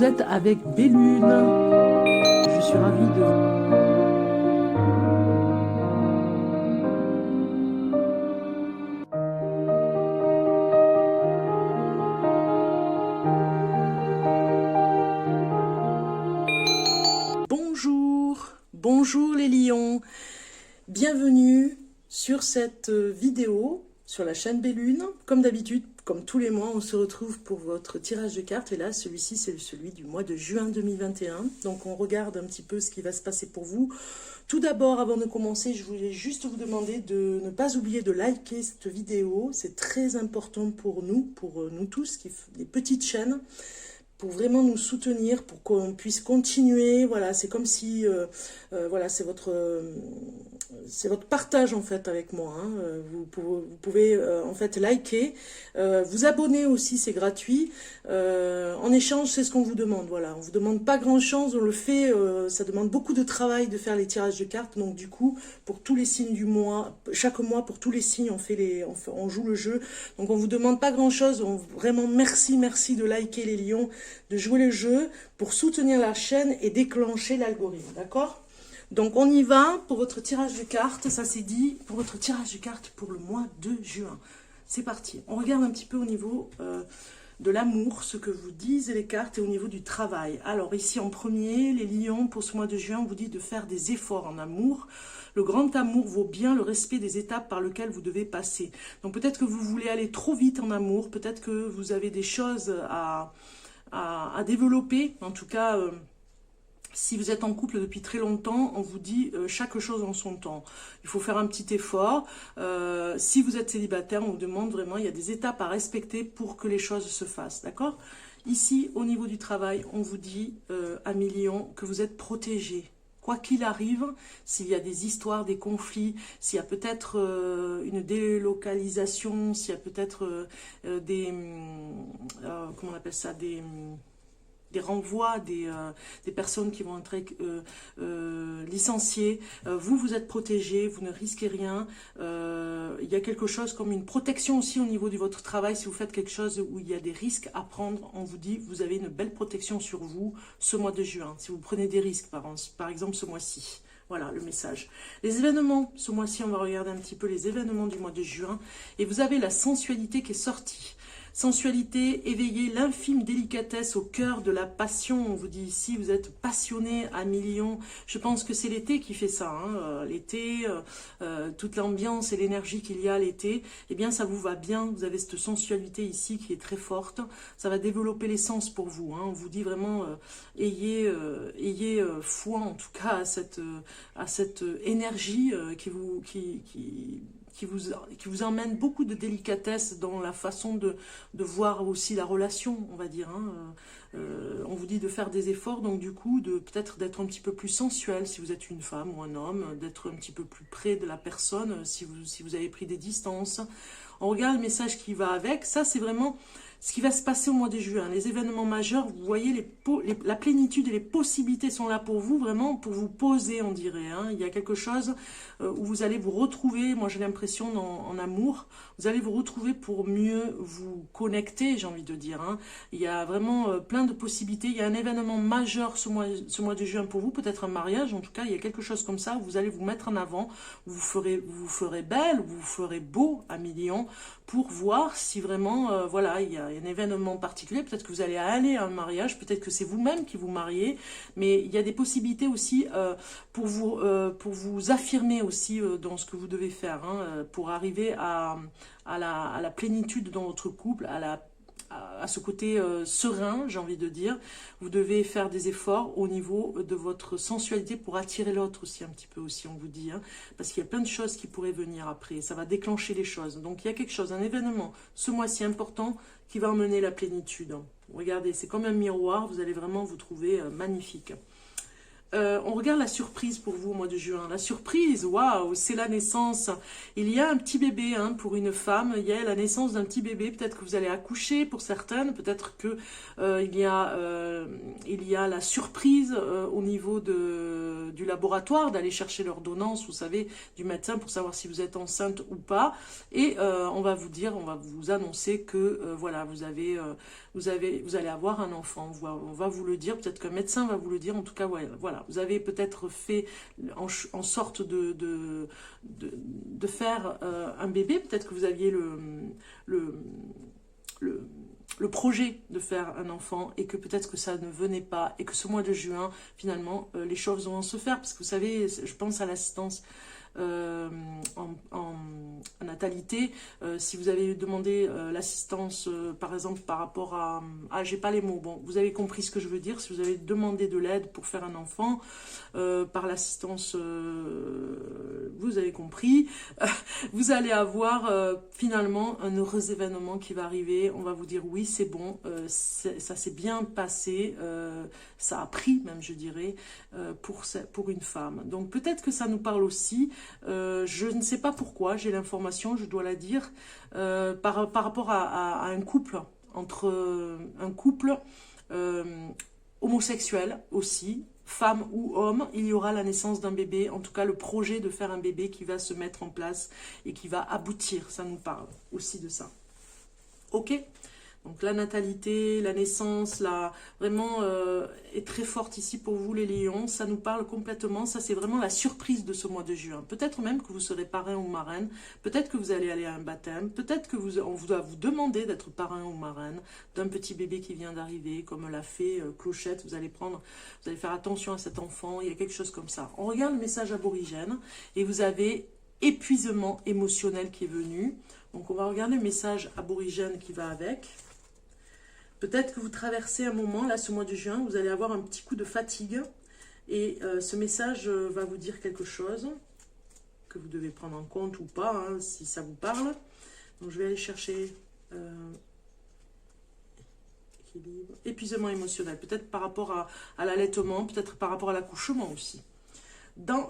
êtes avec Bellune. Je suis ravie de... Bonjour les lions, bienvenue sur cette vidéo sur la chaîne Bellune. Comme d'habitude, comme tous les mois, on se retrouve pour votre tirage de cartes et là, celui-ci, c'est celui du mois de juin 2021. Donc on regarde un petit peu ce qui va se passer pour vous. Tout d'abord, avant de commencer, je voulais juste vous demander de ne pas oublier de liker cette vidéo. C'est très important pour nous tous, les petites chaînes, pour vraiment nous soutenir, pour qu'on puisse continuer. Voilà, c'est comme si, voilà, c'est votre partage en fait avec moi. Hein. Vous pouvez en fait liker, vous abonner aussi, c'est gratuit. En échange, c'est ce qu'on vous demande. Voilà, on vous demande pas grand chose, on le fait. Ça demande beaucoup de travail de faire les tirages de cartes. Donc du coup, pour tous les signes du mois, chaque mois pour tous les signes, on joue le jeu. Donc on vous demande pas grand chose. Vraiment merci de liker les lions, de jouer le jeu pour soutenir la chaîne et déclencher l'algorithme, d'accord? Donc on y va pour votre tirage de cartes, ça c'est dit, pour votre tirage de cartes pour le mois de juin. C'est parti, on regarde un petit peu au niveau de l'amour, ce que vous disent les cartes et au niveau du travail. Alors ici en premier, les lions, pour ce mois de juin, on vous dit de faire des efforts en amour. Le grand amour vaut bien le respect des étapes par lesquelles vous devez passer. Donc peut-être que vous voulez aller trop vite en amour, peut-être que vous avez des choses à développer, en tout cas... si vous êtes en couple depuis très longtemps, on vous dit chaque chose en son temps. Il faut faire un petit effort. Si vous êtes célibataire, on vous demande vraiment, il y a des étapes à respecter pour que les choses se fassent, d'accord? Ici, au niveau du travail, on vous dit, amis lions, que vous êtes protégés. Quoi qu'il arrive, s'il y a des histoires, des conflits, s'il y a peut-être une délocalisation, s'il y a peut-être comment on appelle ça, des renvois, des personnes qui vont être licenciées. Vous êtes protégés, vous ne risquez rien. Il y a quelque chose comme une protection aussi au niveau de votre travail. Si vous faites quelque chose où il y a des risques à prendre, on vous dit vous avez une belle protection sur vous ce mois de juin. Si vous prenez des risques, par exemple ce mois-ci. Voilà le message. Les événements, ce mois-ci, on va regarder un petit peu les événements du mois de juin. Et vous avez la sensualité qui est sortie. Sensualité, éveiller l'infime délicatesse au cœur de la passion. On vous dit ici, vous êtes passionné à millions. Je pense que c'est l'été qui fait ça. Hein. L'été, toute l'ambiance et l'énergie qu'il y a l'été, eh bien ça vous va bien. Vous avez cette sensualité ici qui est très forte. Ça va développer les sens pour vous. Hein. On vous dit vraiment, ayez foi en tout cas à cette énergie qui vous emmène beaucoup de délicatesse dans la façon de voir aussi la relation, on va dire. Hein. On vous dit de faire des efforts, donc du coup, peut-être d'être un petit peu plus sensuel si vous êtes une femme ou un homme, d'être un petit peu plus près de la personne si vous avez pris des distances. On regarde le message qui va avec. Ça, c'est vraiment ce qui va se passer au mois de juin. Les événements majeurs, vous voyez, la plénitude et les possibilités sont là pour vous, vraiment pour vous poser, on dirait. Hein. Il y a quelque chose où vous allez vous retrouver, moi j'ai l'impression en amour, vous allez vous retrouver pour mieux vous connecter, j'ai envie de dire. Hein. Il y a vraiment plein de possibilités. Il y a un événement majeur ce mois de juin pour vous, peut-être un mariage, en tout cas, il y a quelque chose comme ça, où vous allez vous mettre en avant, vous vous ferez belle, vous vous ferez beau à millions, pour voir si vraiment, voilà, il y a un événement particulier. Peut-être que vous allez aller à un mariage, peut-être que c'est vous-même qui vous mariez, mais il y a des possibilités aussi pour vous affirmer aussi dans ce que vous devez faire, hein, pour arriver à la plénitude dans votre couple, à ce côté serein, j'ai envie de dire. Vous devez faire des efforts au niveau de votre sensualité pour attirer l'autre aussi un petit peu aussi, on vous dit, hein, parce qu'il y a plein de choses qui pourraient venir après, ça va déclencher les choses. Donc il y a quelque chose, un événement ce mois-ci important qui va emmener la plénitude. Regardez, c'est comme un miroir, vous allez vraiment vous trouver magnifique. On regarde la surprise pour vous au mois de juin. La surprise, waouh, c'est la naissance. Il y a un petit bébé hein, pour une femme. Il y a la naissance d'un petit bébé. Peut-être que vous allez accoucher pour certaines. Peut-être que il y a la surprise au niveau du laboratoire d'aller chercher l'ordonnance, vous savez, du médecin pour savoir si vous êtes enceinte ou pas. Et on va vous annoncer que voilà, vous allez avoir un enfant. On va vous le dire. Peut-être qu'un médecin va vous le dire. En tout cas, ouais, voilà. Vous avez peut-être fait en sorte de faire un bébé. Peut-être que vous aviez le projet de faire un enfant et que peut-être que ça ne venait pas et que ce mois de juin, finalement, les choses vont se faire. Parce que vous savez, je pense à l'assistance en natalité, si vous avez demandé l'assistance par exemple par rapport à j'ai pas les mots, bon vous avez compris ce que je veux dire, si vous avez demandé de l'aide pour faire un enfant par l'assistance vous avez compris, vous allez avoir finalement un heureux événement qui va arriver, on va vous dire oui c'est bon, ça s'est bien passé, ça a pris même je dirais pour une femme, donc peut-être que ça nous parle aussi. Je ne sais pas pourquoi, j'ai l'information, je dois la dire, par rapport à un couple, entre un couple homosexuel aussi, femme ou homme, il y aura la naissance d'un bébé, en tout cas le projet de faire un bébé qui va se mettre en place et qui va aboutir, ça nous parle aussi de ça. Ok ? Donc la natalité, la naissance, vraiment est très forte ici pour vous les lions, ça nous parle complètement, ça c'est vraiment la surprise de ce mois de juin. Peut-être même que vous serez parrain ou marraine, peut-être que vous allez aller à un baptême, peut-être que on va vous demander d'être parrain ou marraine d'un petit bébé qui vient d'arriver, comme l'a fait Clochette, vous allez faire attention à cet enfant, il y a quelque chose comme ça. On regarde le message aborigène et vous avez épuisement émotionnel qui est venu. Donc on va regarder le message aborigène qui va avec. Peut-être que vous traversez un moment, là, ce mois de juin, vous allez avoir un petit coup de fatigue. Et ce message va vous dire quelque chose que vous devez prendre en compte ou pas, hein, si ça vous parle. Donc, je vais aller chercher équilibre, épuisement émotionnel. Peut-être par rapport à l'allaitement, peut-être par rapport à l'accouchement aussi.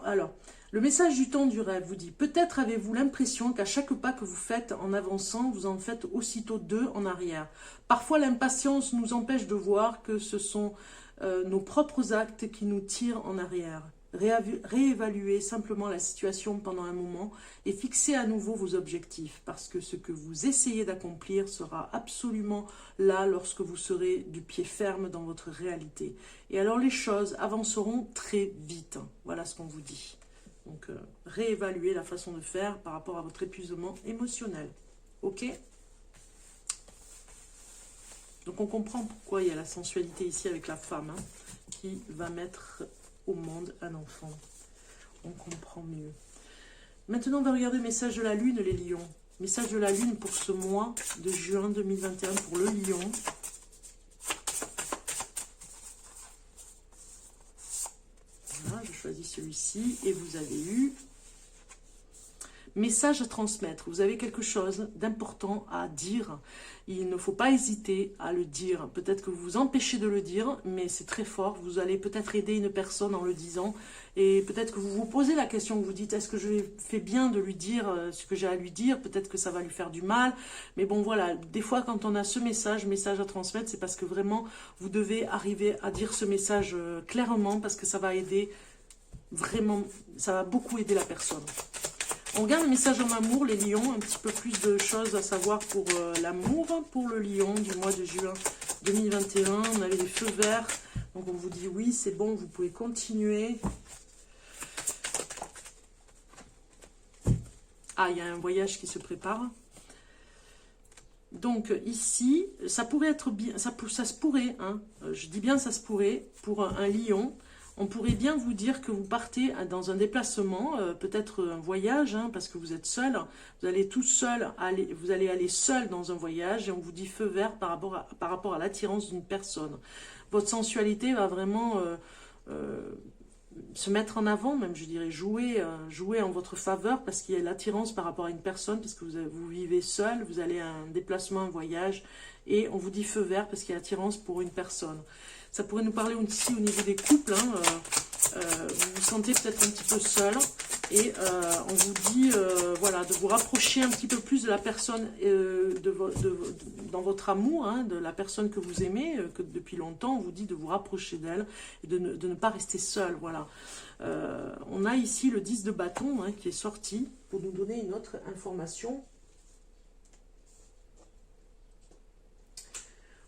Alors, le message du temps du rêve vous dit, peut-être avez-vous l'impression qu'à chaque pas que vous faites en avançant, vous en faites aussitôt deux en arrière. Parfois, l'impatience nous empêche de voir que ce sont nos propres actes qui nous tirent en arrière. Réévaluez simplement la situation pendant un moment et fixez à nouveau vos objectifs, parce que ce que vous essayez d'accomplir sera absolument là lorsque vous serez du pied ferme dans votre réalité. Et alors les choses avanceront très vite. Voilà ce qu'on vous dit. Donc réévaluez la façon de faire par rapport à votre épuisement émotionnel. Ok ? Donc on comprend pourquoi il y a la sensualité ici avec la femme hein, qui va mettre au monde un enfant. On comprend mieux. Maintenant, on va regarder le message de la Lune, les lions. Message de la Lune pour ce mois de juin 2021 pour le lion. Voilà, je choisis celui-ci et vous avez eu message à transmettre. Vous avez quelque chose d'important à dire. Il ne faut pas hésiter à le dire. Peut-être que vous vous empêchez de le dire, mais c'est très fort. Vous allez peut-être aider une personne en le disant. Et peut-être que vous vous posez la question, vous vous dites, est-ce que je fais bien de lui dire ce que j'ai à lui dire? Peut-être que ça va lui faire du mal. Mais bon, voilà. Des fois, quand on a ce message à transmettre, c'est parce que vraiment, vous devez arriver à dire ce message clairement, parce que ça va aider vraiment, ça va beaucoup aider la personne. On regarde le message en amour, les lions, un petit peu plus de choses à savoir pour l'amour, pour le lion du mois de juin 2021. On avait les feux verts, donc on vous dit oui, c'est bon, vous pouvez continuer. Ah, il y a un voyage qui se prépare. Donc ici, ça pourrait être bien, ça se pourrait, hein, je dis bien ça se pourrait, pour un lion. On pourrait bien vous dire que vous partez dans un déplacement, peut-être un voyage, hein, parce que vous êtes seul, vous allez tout seul, vous allez aller seul dans un voyage, et on vous dit feu vert par rapport à l'attirance d'une personne. Votre sensualité va vraiment se mettre en avant, même je dirais jouer en votre faveur, parce qu'il y a l'attirance par rapport à une personne, parce que vous vivez seul, vous allez à un déplacement, un voyage, et on vous dit feu vert parce qu'il y a l'attirance pour une personne. Ça pourrait nous parler aussi au niveau des couples, hein, Vous vous sentez peut-être un petit peu seul. Et on vous dit, voilà, de vous rapprocher un petit peu plus de la personne dans votre amour, hein, de la personne que vous aimez, que depuis longtemps, on vous dit de vous rapprocher d'elle et de ne pas rester seul, voilà. On a ici le 10 de bâton hein, qui est sorti pour nous donner une autre information.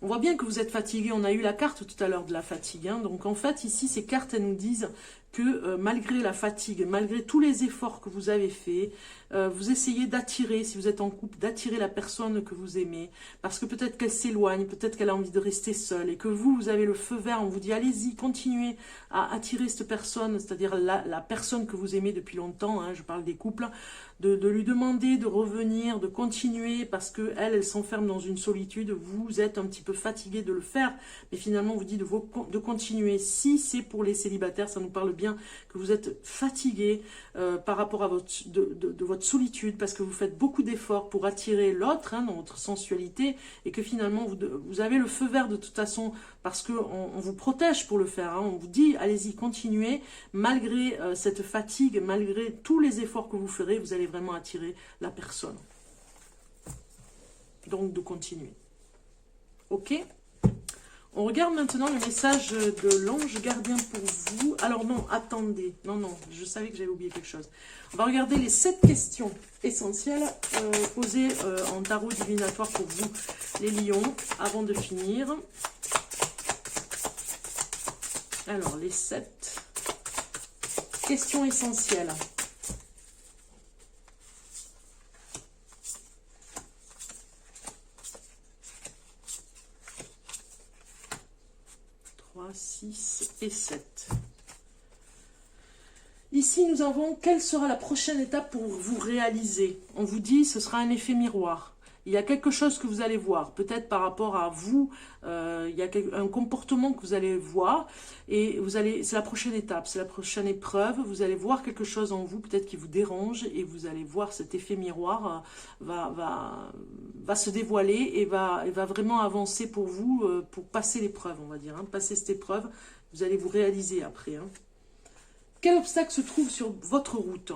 On voit bien que vous êtes fatigué, on a eu la carte tout à l'heure de la fatigue. Hein. Donc en fait, ici, ces cartes, elles nous disent que malgré la fatigue, malgré tous les efforts que vous avez faits, vous essayez d'attirer, si vous êtes en couple, d'attirer la personne que vous aimez. Parce que peut-être qu'elle s'éloigne, peut-être qu'elle a envie de rester seule. Et que vous avez le feu vert, on vous dit, allez-y, continuez à attirer cette personne, c'est-à-dire la personne que vous aimez depuis longtemps, hein, je parle des couples, de lui demander de revenir, de continuer, parce qu'elle, elle s'enferme dans une solitude, vous êtes un petit peu fatigué de le faire, mais finalement, on vous dit de continuer. Si c'est pour les célibataires, ça nous parle bien que vous êtes fatigué par rapport à de votre solitude, parce que vous faites beaucoup d'efforts pour attirer l'autre, hein, dans votre sensualité, et que finalement, vous avez le feu vert de toute façon, parce qu'on vous protège pour le faire, hein, on vous dit, allez-y, continuez, malgré cette fatigue, malgré tous les efforts que vous ferez, vous allez vraiment attirer la personne. Donc, de continuer. Ok ? On regarde maintenant le message de l'ange gardien pour vous. Alors non, attendez. Non, je savais que j'avais oublié quelque chose. On va regarder les 7 questions essentielles posées en tarot divinatoire pour vous, les lions, avant de finir. Alors, les 7 questions essentielles. Trois, 6 et 7. Ici, nous avons quelle sera la prochaine étape pour vous réaliser. On vous dit ce sera un effet miroir. Il y a quelque chose que vous allez voir, peut-être par rapport à vous, il y a un comportement que vous allez voir et c'est la prochaine étape, c'est la prochaine épreuve, vous allez voir quelque chose en vous, peut-être qui vous dérange et vous allez voir cet effet miroir va se dévoiler et va vraiment avancer pour vous, pour passer l'épreuve, on va dire, hein, passer cette épreuve, vous allez vous réaliser après. Hein. Quel obstacle se trouve sur votre route?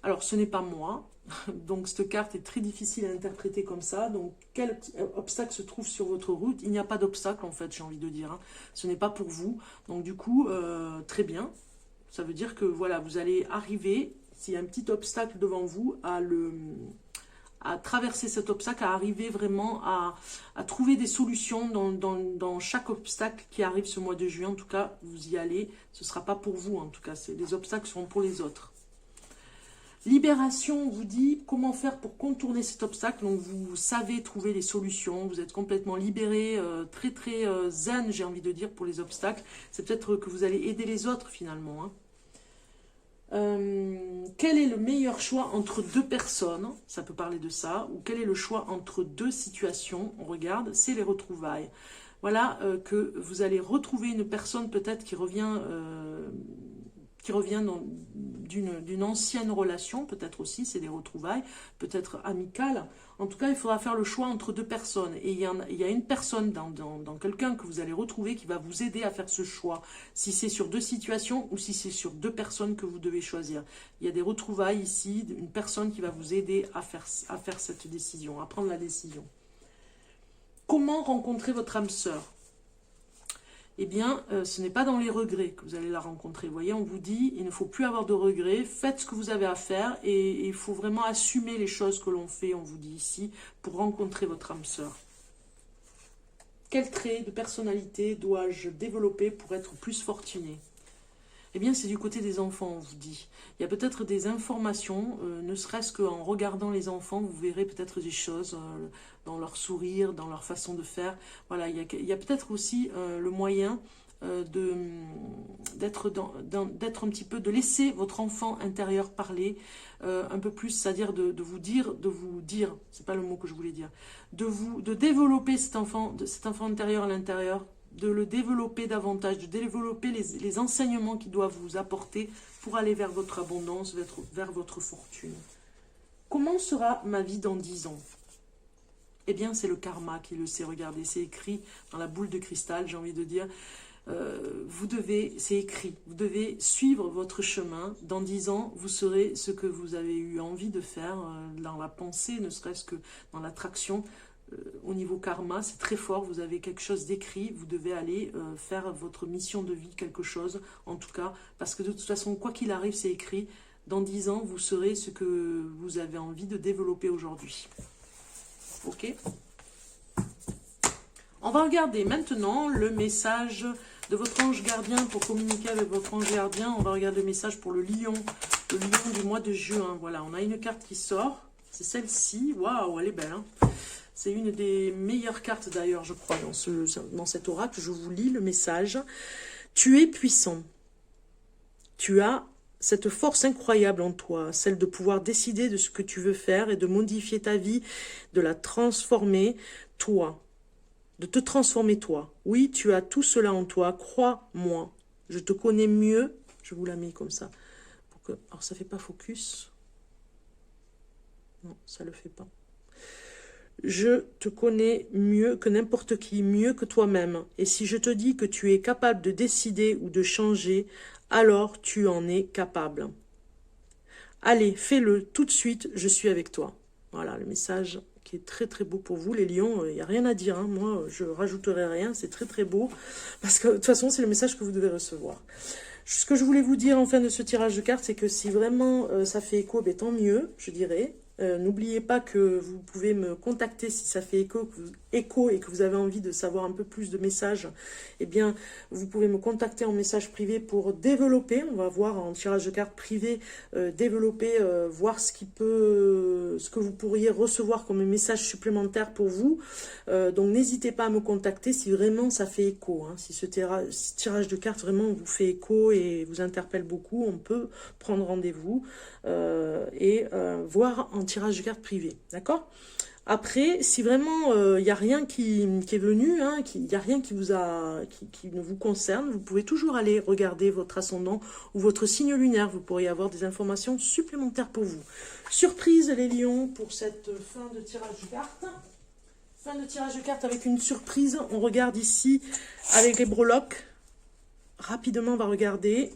Alors, ce n'est pas moi. Donc, cette carte est très difficile à interpréter comme ça. Donc, quel obstacle se trouve sur votre route? Il n'y a pas d'obstacle, en fait, j'ai envie de dire. Hein. Ce n'est pas pour vous. Donc, du coup, très bien. Ça veut dire que, voilà, vous allez arriver, s'il y a un petit obstacle devant vous, à traverser cet obstacle, à arriver vraiment à trouver des solutions dans chaque obstacle qui arrive ce mois de juin. En tout cas, vous y allez. Ce ne sera pas pour vous, en tout cas. Les obstacles seront pour les autres. Libération, on vous dit comment faire pour contourner cet obstacle. Donc, vous savez trouver les solutions. Vous êtes complètement libéré, très zen, j'ai envie de dire, pour les obstacles. C'est peut-être que vous allez aider les autres, finalement. Hein. Quel est le meilleur choix entre 2 personnes? Ça peut parler de ça. Ou quel est le choix entre 2 situations? On regarde, c'est les retrouvailles. Voilà que vous allez retrouver une personne peut-être qui revient d'une ancienne relation, peut-être aussi, c'est des retrouvailles, peut-être amicales. En tout cas, il faudra faire le choix entre 2 personnes. Et il y a une personne dans quelqu'un que vous allez retrouver qui va vous aider à faire ce choix. Si c'est sur 2 situations ou si c'est sur 2 personnes que vous devez choisir. Il y a des retrouvailles ici, une personne qui va vous aider à faire cette décision, à prendre la décision. Comment rencontrer votre âme sœur? Eh bien, ce n'est pas dans les regrets que vous allez la rencontrer. Vous voyez, on vous dit, il ne faut plus avoir de regrets, faites ce que vous avez à faire et il faut vraiment assumer les choses que l'on fait, on vous dit ici, pour rencontrer votre âme sœur. Quel trait de personnalité dois-je développer pour être plus fortuné? Eh bien, c'est du côté des enfants, on vous dit. Il y a peut-être des informations, ne serait-ce qu'en regardant les enfants, vous verrez peut-être des choses dans leur sourire, dans leur façon de faire. Voilà, il y a peut-être aussi le moyen d'être un petit peu, de laisser votre enfant intérieur parler un peu plus, c'est-à-dire de vous dire, c'est pas le mot que je voulais dire, de développer cet enfant intérieur à l'intérieur, de le développer davantage, de développer les enseignements qu'il doit vous apporter pour aller vers votre abondance, vers votre fortune. Comment sera ma vie dans 10 ans? Eh bien, c'est le karma qui le sait. Regardez, c'est écrit dans la boule de cristal, j'ai envie de dire. vous devez, c'est écrit, vous devez suivre votre chemin. Dans 10 ans, vous serez ce que vous avez eu envie de faire dans la pensée, ne serait-ce que dans l'attraction. Au niveau karma, c'est très fort, vous avez quelque chose d'écrit, vous devez aller faire votre mission de vie, quelque chose, en tout cas, parce que de toute façon, quoi qu'il arrive, c'est écrit. Dans 10 ans, vous serez ce que vous avez envie de développer aujourd'hui. Ok? On va regarder maintenant le message de votre ange gardien pour communiquer avec votre ange gardien. On va regarder le message pour le lion du mois de juin. Voilà, on a une carte qui sort, c'est celle-ci. Waouh, elle est belle, hein? C'est une des meilleures cartes d'ailleurs, je crois, dans cet oracle. Je vous lis le message. Tu es puissant. Tu as cette force incroyable en toi, celle de pouvoir décider de ce que tu veux faire et de modifier ta vie, de la transformer, toi. De te transformer toi. Oui, tu as tout cela en toi, crois-moi. Je te connais mieux. Je vous la mets comme ça. Alors, ça ne fait pas focus. Non, ça ne le fait pas. Je te connais mieux que n'importe qui, mieux que toi-même. Et si je te dis que tu es capable de décider ou de changer, alors tu en es capable. Allez, fais-le tout de suite, je suis avec toi. Voilà le message qui est très très beau pour vous, les lions. Il n'y a rien à dire, hein. Moi je rajouterai rien, c'est très très beau. Parce que de toute façon, c'est le message que vous devez recevoir. Ce que je voulais vous dire en fin de ce tirage de cartes, c'est que si vraiment ça fait écho, ben, tant mieux, je dirais. N'oubliez pas que vous pouvez me contacter si ça fait écho et que vous avez envie de savoir un peu plus de messages. Eh bien, vous pouvez me contacter en message privé pour développer. On va voir en tirage de cartes privé, développer, voir ce que vous pourriez recevoir comme message supplémentaire pour vous. Donc, n'hésitez pas à me contacter si vraiment ça fait écho. Hein. Si ce tirage de cartes vraiment vous fait écho et vous interpelle beaucoup, on peut prendre rendez-vous et voir en tirage de cartes privé, d'accord? Après, si vraiment il n'y a rien qui est venu, hein, il n'y a rien qui ne vous concerne, vous pouvez toujours aller regarder votre ascendant ou votre signe lunaire, vous pourriez avoir des informations supplémentaires pour vous. Surprise les lions pour cette fin de tirage de cartes. Fin de tirage de cartes avec une surprise, on regarde ici avec les breloques. Rapidement, on va regarder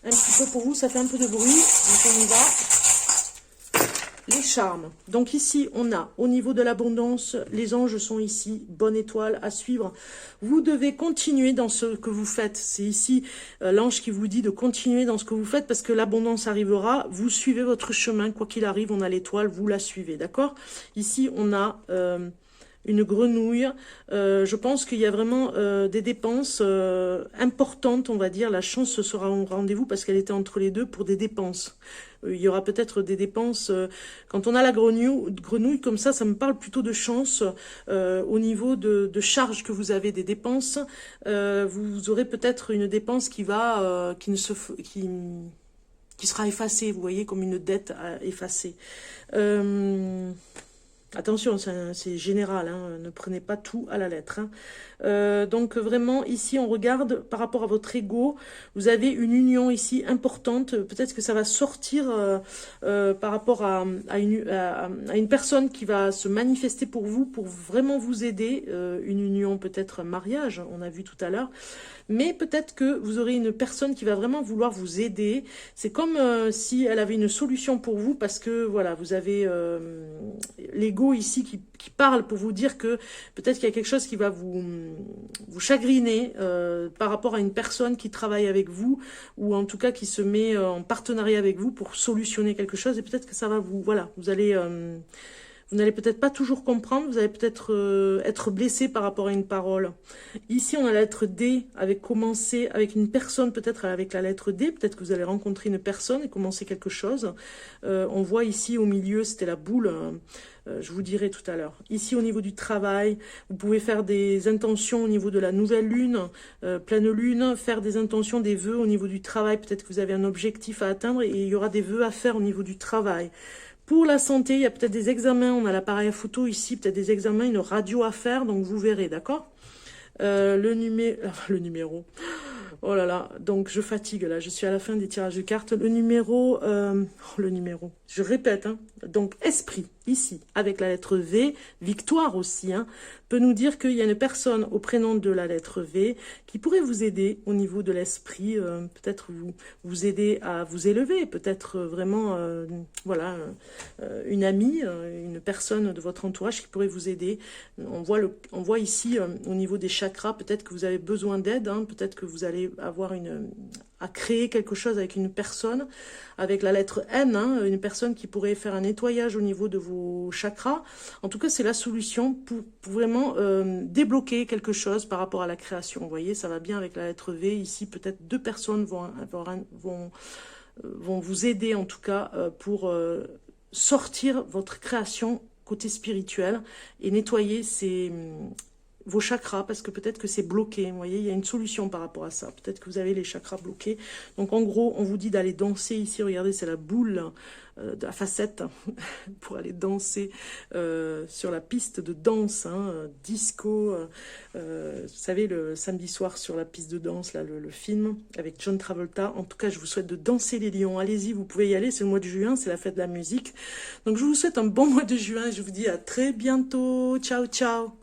un petit peu pour vous, ça fait un peu de bruit, donc on y va. Les charmes. Donc ici, on a au niveau de l'abondance, les anges sont ici, bonne étoile à suivre. Vous devez continuer dans ce que vous faites. C'est ici l'ange qui vous dit de continuer dans ce que vous faites parce que l'abondance arrivera. Vous suivez votre chemin, quoi qu'il arrive, on a l'étoile, vous la suivez, d'accord? Ici, on a une grenouille. Je pense qu'il y a vraiment des dépenses importantes, on va dire. La chance sera au rendez-vous parce qu'elle était entre les deux pour des dépenses. Il y aura peut-être des dépenses. Quand on a la grenouille comme ça me parle plutôt de chance au niveau de charges que vous avez, des dépenses. Vous aurez peut-être une dépense qui sera effacée, vous voyez, comme une dette effacée. Attention, c'est général, hein, ne prenez pas tout à la lettre. Hein. Donc vraiment, ici, on regarde par rapport à votre ego, vous avez une union ici importante. Peut-être que ça va sortir par rapport à une personne qui va se manifester pour vous, pour vraiment vous aider. Une union, peut-être un mariage, on a vu tout à l'heure. Mais peut-être que vous aurez une personne qui va vraiment vouloir vous aider. C'est comme si elle avait une solution pour vous parce que, voilà, vous avez l'ego ici qui parle pour vous dire que peut-être qu'il y a quelque chose qui va vous chagriner par rapport à une personne qui travaille avec vous ou en tout cas qui se met en partenariat avec vous pour solutionner quelque chose et peut-être que ça va vous, voilà, vous allez... Vous n'allez peut-être pas toujours comprendre, vous allez peut-être être blessé par rapport à une parole. Ici, on a la lettre D avec commencer avec une personne, peut-être avec la lettre D. Peut-être que vous allez rencontrer une personne et commencer quelque chose. On voit ici au milieu, c'était la boule, je vous dirai tout à l'heure. Ici, au niveau du travail, vous pouvez faire des intentions au niveau de la nouvelle lune, pleine lune, faire des intentions, des vœux au niveau du travail. Peut-être que vous avez un objectif à atteindre et il y aura des vœux à faire au niveau du travail. Pour la santé, il y a peut-être des examens, on a l'appareil à photo ici, peut-être des examens, une radio à faire, donc vous verrez, d'accord? Le numéro, oh là là, donc je fatigue là, je suis à la fin des tirages de cartes. Le numéro, je répète, hein, donc esprit, ici, avec la lettre V, victoire aussi, hein, peut nous dire qu'il y a une personne au prénom de la lettre V qui pourrait vous aider au niveau de l'esprit, peut-être vous aider à vous élever, peut-être vraiment, voilà, une amie, une personne de votre entourage qui pourrait vous aider. On voit ici, au niveau des chakras, peut-être que vous avez besoin d'aide, hein, peut-être que vous allez avoir à créer quelque chose avec une personne, avec la lettre N, hein, une personne qui pourrait faire un nettoyage au niveau de vos chakras. En tout cas, c'est la solution pour vraiment débloquer quelque chose par rapport à la création. Vous voyez, ça va bien avec la lettre V. Ici, peut-être 2 personnes vont vous aider, en tout cas, pour sortir votre création côté spirituel et nettoyer vos chakras, parce que peut-être que c'est bloqué. Vous voyez, il y a une solution par rapport à ça. Peut-être que vous avez les chakras bloqués. Donc, en gros, on vous dit d'aller danser ici. Regardez, c'est la boule de la facette pour aller danser sur la piste de danse, hein, disco. Vous savez, le samedi soir sur la piste de danse, là, le film avec John Travolta. En tout cas, je vous souhaite de danser les lions. Allez-y, vous pouvez y aller. C'est le mois de juin, c'est la fête de la musique. Donc, je vous souhaite un bon mois de juin. Je vous dis à très bientôt. Ciao, ciao.